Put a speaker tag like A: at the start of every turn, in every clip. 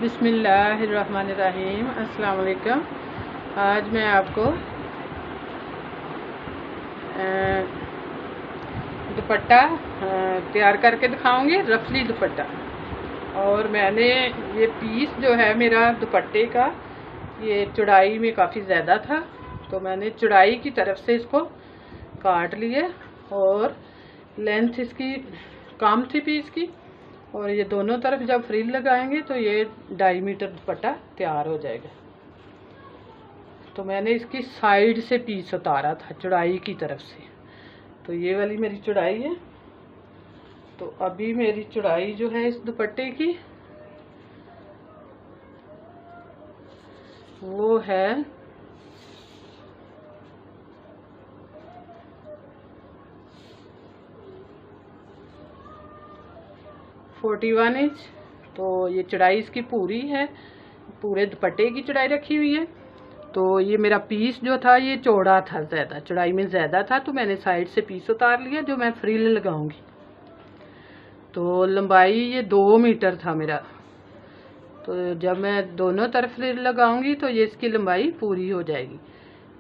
A: बिस्मिल्लाहिर्रहमानिर्रहीम। अस्सलाम वालेकुम। आज मैं आपको दुपट्टा तैयार करके दिखाऊंगी, रफली दुपट्टा। और मैंने ये पीस जो है मेरा दुपट्टे का, ये चौड़ाई में काफ़ी ज़्यादा था, तो मैंने चौड़ाई की तरफ से इसको काट लिया और लेंथ इसकी कम थी पीस की। और ये दोनों तरफ जब फ्रिल लगाएंगे तो ये 2.5 मीटर दुपट्टा तैयार हो जाएगा। तो मैंने इसकी साइड से पीस उतारा था चौड़ाई की तरफ से, तो ये वाली मेरी चौड़ाई है। तो अभी मेरी चौड़ाई जो है इस दुपट्टे की वो है 41 इंच। तो ये चौड़ाई इसकी पूरी है, पूरे दुपट्टे की चौड़ाई रखी हुई है। तो ये मेरा पीस जो था ये चौड़ा था, ज़्यादा चौड़ाई में ज़्यादा था, तो मैंने साइड से पीस उतार लिया जो मैं फ्रिल लगाऊंगी। तो लंबाई ये 2 मीटर था मेरा। तो जब मैं दोनों तरफ फ्रिल लगाऊंगी तो ये इसकी लंबाई पूरी हो जाएगी।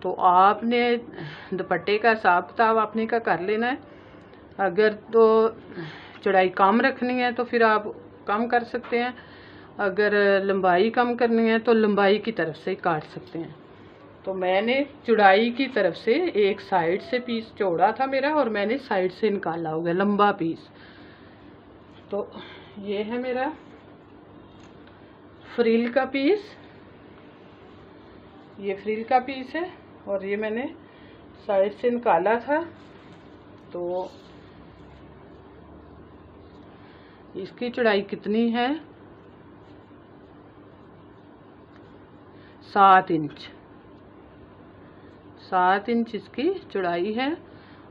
A: तो आपने दुपट्टे का हिसाब किताब आपने का कर लेना है। अगर तो चौड़ाई कम रखनी है तो फिर आप कम कर सकते हैं, अगर लंबाई कम करनी है तो लंबाई की तरफ से काट सकते हैं। तो मैंने चौड़ाई की तरफ से एक साइड से पीस चौड़ा था मेरा और मैंने साइड से निकाला होगा लंबा पीस। तो ये है मेरा फ्रिल का पीस, ये फ्रिल का पीस है और ये मैंने साइड से निकाला था। तो इसकी चौड़ाई कितनी है, 7 इंच। 7 इंच इसकी चौड़ाई है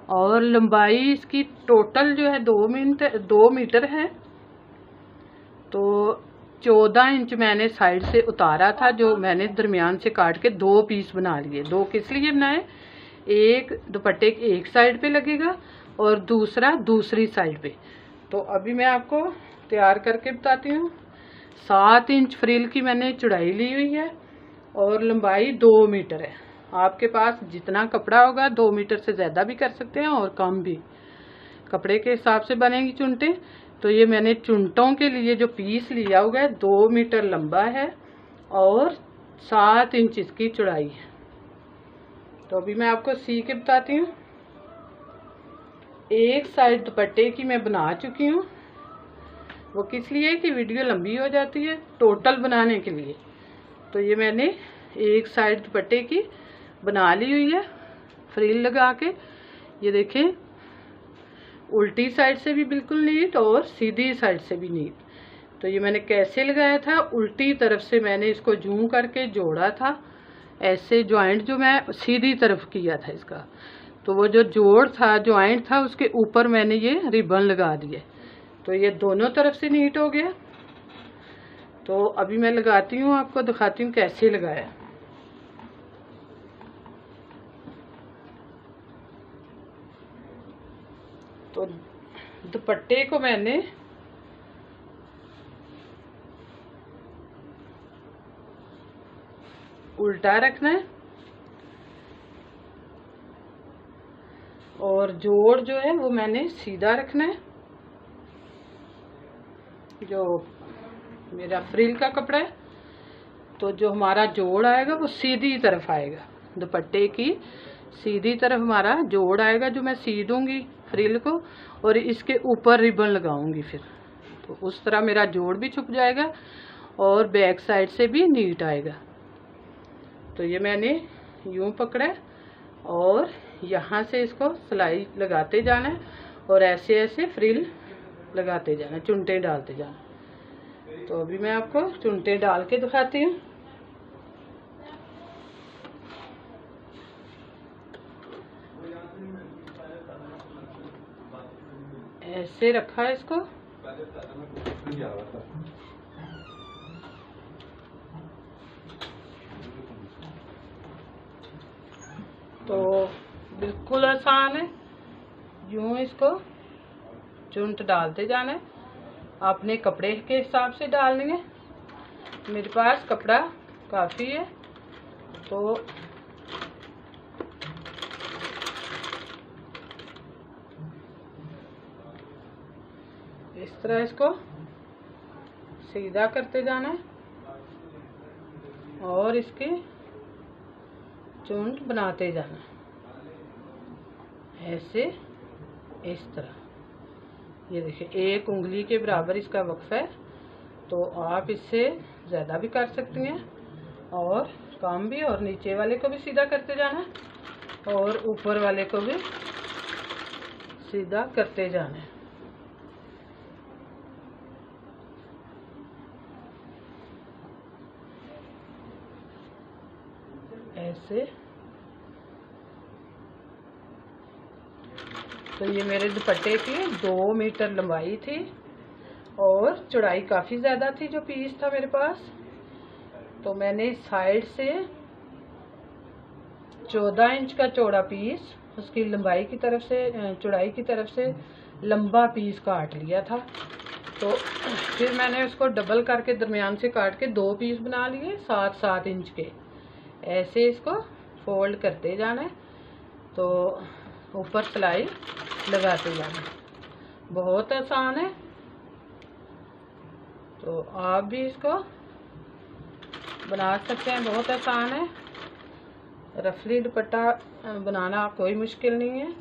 A: और लंबाई इसकी टोटल जो है 2 मीटर है। तो 14 इंच मैंने साइड से उतारा था, जो मैंने दरमियान से काट के 2 पीस बना लिए। 2 किस लिए बनाए, एक दुपट्टे की एक साइड पे लगेगा और दूसरा दूसरी साइड पे। तो अभी मैं आपको तैयार करके बताती हूँ। 7 इंच फ्रिल की मैंने चौड़ाई ली हुई है और लंबाई 2 मीटर है। आपके पास जितना कपड़ा होगा 2 मीटर से ज़्यादा भी कर सकते हैं और कम भी, कपड़े के हिसाब से बनेगी चुनटें। तो ये मैंने चुनटों के लिए जो पीस लिया हुआ है 2 मीटर लंबा है और 7 इंच इसकी चौड़ाई है। तो अभी मैं आपको सी के बताती हूँ। एक साइड दुपट्टे की मैं बना चुकी हूँ, वो किस लिए कि वीडियो लंबी हो जाती है टोटल बनाने के लिए। तो ये मैंने एक साइड दुपट्टे की बना ली हुई है फ्रिल लगा के। ये देखें, उल्टी साइड से भी बिल्कुल नीट और सीधी साइड से भी नीट। तो ये मैंने कैसे लगाया था, उल्टी तरफ से मैंने इसको जूं करके जोड़ा था, ऐसे जॉइंट जो मैं सीधी तरफ किया था इसका। तो वो जो जोड़ था, जॉइंट था, उसके ऊपर मैंने ये रिबन लगा दिए। तो ये दोनों तरफ से नीट हो गया। तो अभी मैं लगाती हूँ, आपको दिखाती हूँ कैसे लगाया। तो दुपट्टे को मैंने उल्टा रखना है और जोड़ जो है वो मैंने सीधा रखना है। जो मेरा फ्रिल का कपड़ा है तो जो हमारा जोड़ आएगा वो सीधी तरफ आएगा, दुपट्टे की सीधी तरफ हमारा जोड़ आएगा जो मैं सी दूंगी फ्रिल को और इसके ऊपर रिबन लगाऊंगी फिर। तो उस तरह मेरा जोड़ भी छुप जाएगा और बैक साइड से भी नीट आएगा। तो ये मैंने यूं पकड़ा और यहाँ से इसको सिलाई लगाते जाना है और ऐसे ऐसे फ्रिल लगाते जाना, चुनटे डालते जाना। तो अभी मैं आपको चुनटे डाल के दिखाती हूँ। ऐसे रखा है इसको, तो बिल्कुल आसान है। यूं इसको चुनट डालते जाना है, अपने कपड़े के हिसाब से डालनी है। मेरे पास कपड़ा काफ़ी है, तो इस तरह इसको सीधा करते जाना है और इसके चुंड बनाते जाना ऐसे, इस तरह। ये देखिए, 1 उंगली के बराबर इसका वक्फ है, तो आप इससे ज़्यादा भी कर सकती हैं और कम भी। और नीचे वाले को भी सीधा करते जाना है और ऊपर वाले को भी सीधा करते जाना है। ऐसे। तो ये मेरे दुपट्टे की 2 मीटर लंबाई थी और चौड़ाई काफ़ी ज़्यादा थी जो पीस था मेरे पास। तो मैंने साइड से 14 इंच का चौड़ा पीस उसकी लंबाई की तरफ से, चौड़ाई की तरफ से लंबा पीस काट लिया था। तो फिर मैंने उसको डबल करके दरमियान से काट के 2 पीस बना लिए 7-7 इंच के। ऐसे इसको फोल्ड करते जाना है, तो ऊपर सिलाई लगाते जाना है। बहुत आसान है, तो आप भी इसको बना सकते हैं, बहुत आसान है। रफली दुपट्टा बनाना कोई मुश्किल नहीं है।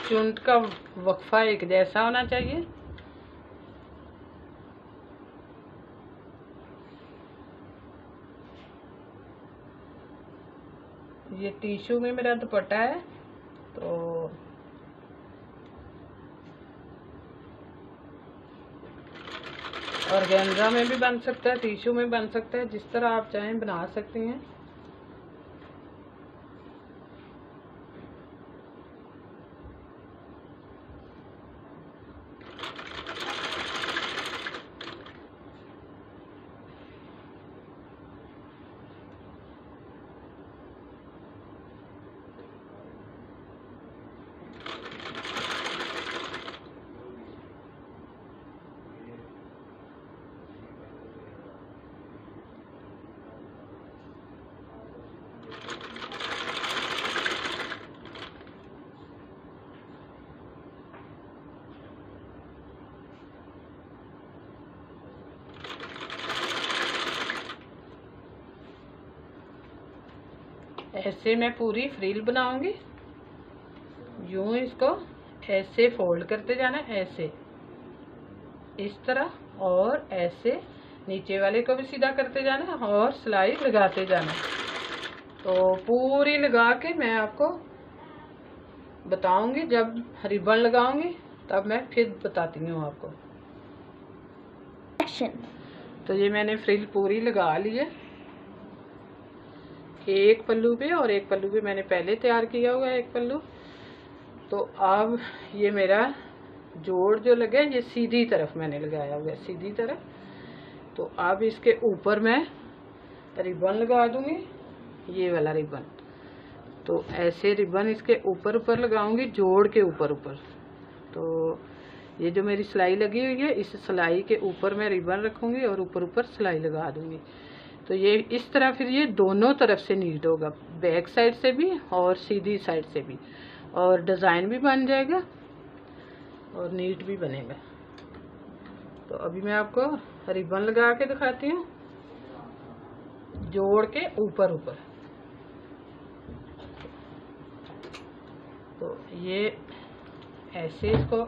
A: चुंड का वक्फा एक जैसा होना चाहिए। ये टिश्यू में मेरा दुपट्टा है, तो ऑर्गेन्जा में भी बन सकता है, टिश्यू में बन सकता है, जिस तरह आप चाहें बना सकती हैं। ऐसे मैं पूरी फ्रिल बनाऊंगी। यूं इसको ऐसे फोल्ड करते जाना है, ऐसे, इस तरह, और ऐसे नीचे वाले को भी सीधा करते जाना है और सिलाई लगाते जाना है। तो पूरी लगा के मैं आपको बताऊंगी, जब रिबन लगाऊंगी तब मैं फिर बताती हूँ आपको। तो ये मैंने फ्रिल पूरी लगा ली है, एक पल्लू पे, और एक पल्लू पे मैंने पहले तैयार किया हुआ है एक पल्लू। तो अब ये मेरा जोड़ जो लगे, ये सीधी तरफ मैंने लगाया हुआ है, सीधी तरफ। तो अब इसके ऊपर मैं रिबन लगा दूंगी, ये वाला रिबन। तो ऐसे रिबन इसके ऊपर ऊपर लगाऊंगी, जोड़ के ऊपर ऊपर। तो ये जो मेरी सिलाई लगी हुई है, इस सिलाई के ऊपर मैं रिबन रखूंगी और ऊपर ऊपर सिलाई लगा दूंगी। तो ये इस तरह फिर ये दोनों तरफ से नीट होगा, बैक साइड से भी और सीधी साइड से भी, और डिज़ाइन भी बन जाएगा और नीट भी बनेगा। तो अभी मैं आपको रिबन लगा के दिखाती हूँ, जोड़ के ऊपर ऊपर। तो ये ऐसे इसको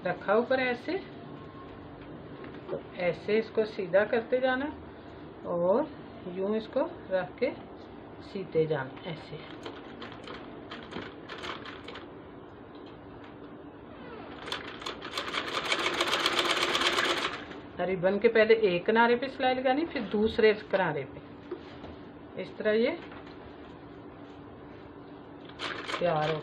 A: रखा ऊपर, ऐसे, तो ऐसे इसको सीधा करते जाना और यूं इसको रख के सीते जाना, ऐसे। रिबन के पहले एक किनारे पे सिलाई लगानी, फिर दूसरे किनारे पे, इस तरह ये तैयार हो।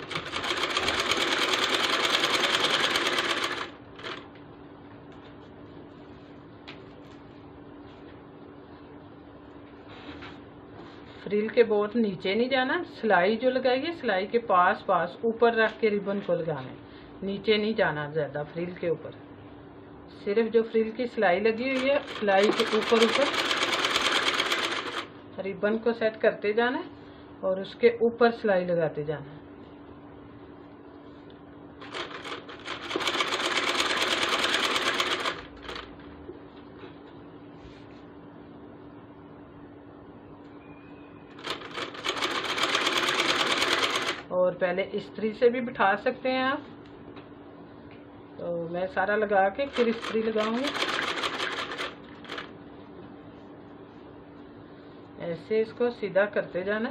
A: फ्रिल के बहुत नीचे नहीं जाना, सिलाई जो लगाइए सिलाई के पास पास ऊपर रख के रिबन को लगाना, नीचे नहीं जाना ज़्यादा फ्रिल के ऊपर। सिर्फ जो फ्रिल की सिलाई लगी हुई है सिलाई के ऊपर रिबन को सेट करते जाना है और उसके ऊपर सिलाई लगाते जाना है। और पहले इस्त्री से भी बिठा सकते हैं आप। तो मैं सारा लगा के फिर इस्त्री लगाऊंगी। ऐसे इसको सीधा करते जाना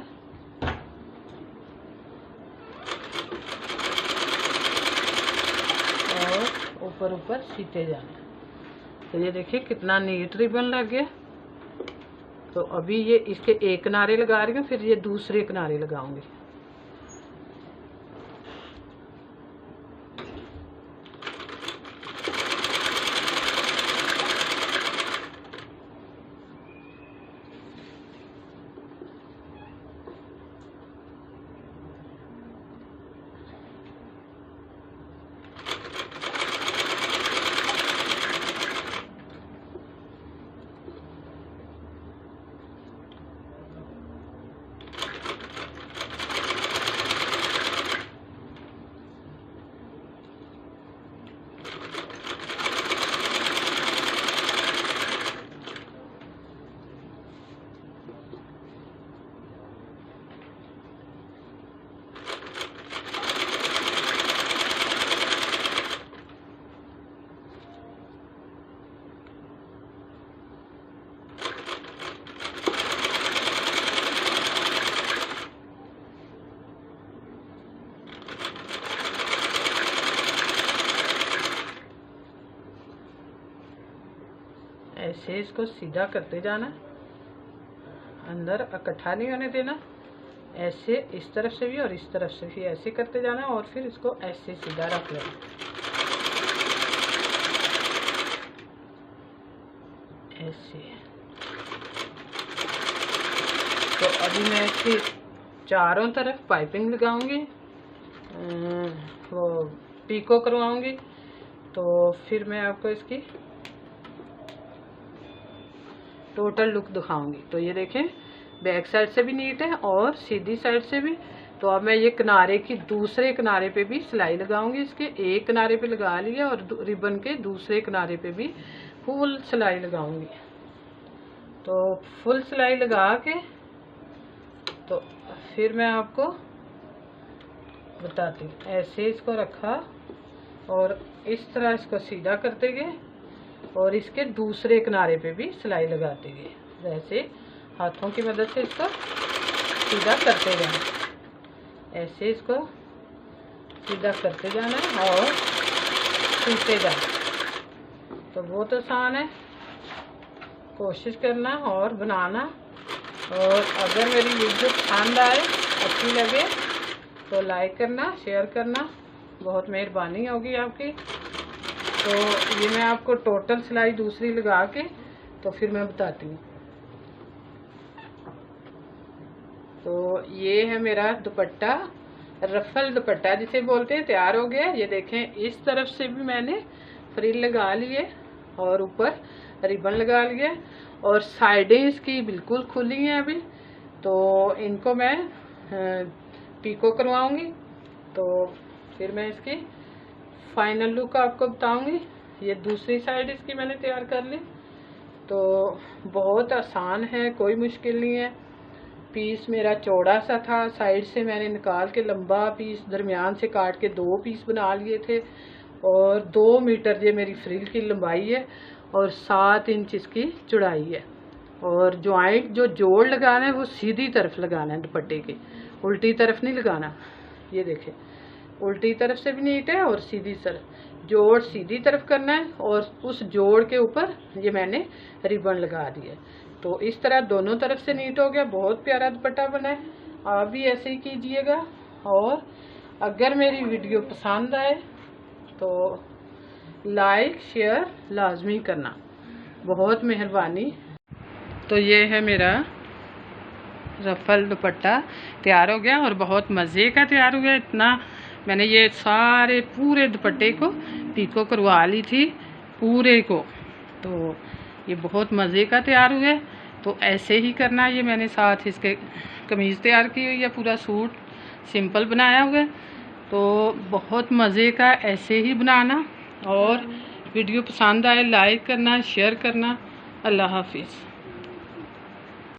A: और ऊपर ऊपर सीते जाना। तो ये देखिए कितना नीट रिबन लग गया। तो अभी ये इसके एक किनारे लगा रही हूँ, फिर ये दूसरे किनारे लगाऊंगी। ऐसे इसको सीधा करते जाना, अंदर इकट्ठा नहीं होने देना। ऐसे इस तरफ से भी और इस तरफ से भी ऐसे करते जाना और फिर इसको ऐसे सीधा रख लेना। ऐसे। तो अभी मैं इसकी चारों तरफ पाइपिंग लगाऊंगी, वो पीको करवाऊंगी। तो फिर मैं आपको इसकी टोटल लुक दिखाऊंगी। तो ये देखें बैक साइड से भी नीट है और सीधी साइड से भी। तो अब मैं ये किनारे की दूसरे किनारे पे भी सिलाई लगाऊंगी। इसके एक किनारे पे लगा लिया और रिबन के दूसरे किनारे पे भी फुल सिलाई लगाऊंगी। तो फुल सिलाई लगा के तो फिर मैं आपको बताती हूँ। ऐसे इसको रखा और इस तरह इसको सीधा करते गए और इसके दूसरे किनारे पे भी सिलाई लगाते गए। वैसे हाथों की मदद से इसको सीधा करते जाना। ऐसे इसको सीधा करते जाना और सीते जाना। तो बहुत आसान है, कोशिश करना और बनाना। और अगर मेरी वीडियो पसंद आए, अच्छी लगे तो लाइक करना, शेयर करना, बहुत मेहरबानी होगी आपकी। तो ये मैं आपको टोटल सिलाई दूसरी लगा के तो फिर मैं बताती हूँ। तो ये है मेरा दुपट्टा, रफल दुपट्टा जिसे बोलते हैं, तैयार हो गया। ये देखें इस तरफ से भी मैंने फ्रिल लगा लिए और ऊपर रिबन लगा लिया और साइडें इसकी बिल्कुल खुली हैं अभी। तो इनको मैं पीको करवाऊंगी। तो फिर मैं इसकी फाइनल लुक आपको बताऊंगी। ये दूसरी साइड इसकी मैंने तैयार कर ली। तो बहुत आसान है, कोई मुश्किल नहीं है। पीस मेरा चौड़ा सा था, साइड से मैंने निकाल के लंबा पीस दरमियान से काट के 2 पीस बना लिए थे। और 2 मीटर ये मेरी फ्रिल की लंबाई है और 7 इंच इसकी चौड़ाई है। और जॉइंट जो जोड़ लगाना है वो सीधी तरफ लगाना है दुपट्टे के, उल्टी तरफ नहीं लगाना। ये देखें उल्टी तरफ से भी नीट है और सीधी तरफ जोड़ सीधी तरफ करना है और उस जोड़ के ऊपर ये मैंने रिबन लगा दिया। तो इस तरह दोनों तरफ से नीट हो गया, बहुत प्यारा दुपट्टा बना है। आप भी ऐसे ही कीजिएगा। और अगर मेरी वीडियो पसंद आए तो लाइक शेयर लाजमी करना, बहुत मेहरबानी। तो ये है मेरा रफल दुपट्टा तैयार हो गया और बहुत मज़े का तैयार हो गया। इतना मैंने ये सारे पूरे दुपट्टे को पीको करवा ली थी पूरे को, तो ये बहुत मज़े का तैयार हुआ है। तो ऐसे ही करना। ये मैंने साथ इसके कमीज़ तैयार की हुई है, पूरा सूट सिंपल बनाया हुआ है। तो बहुत मज़े का ऐसे ही बनाना। और वीडियो पसंद आए लाइक करना, शेयर करना। अल्लाह हाफिज़।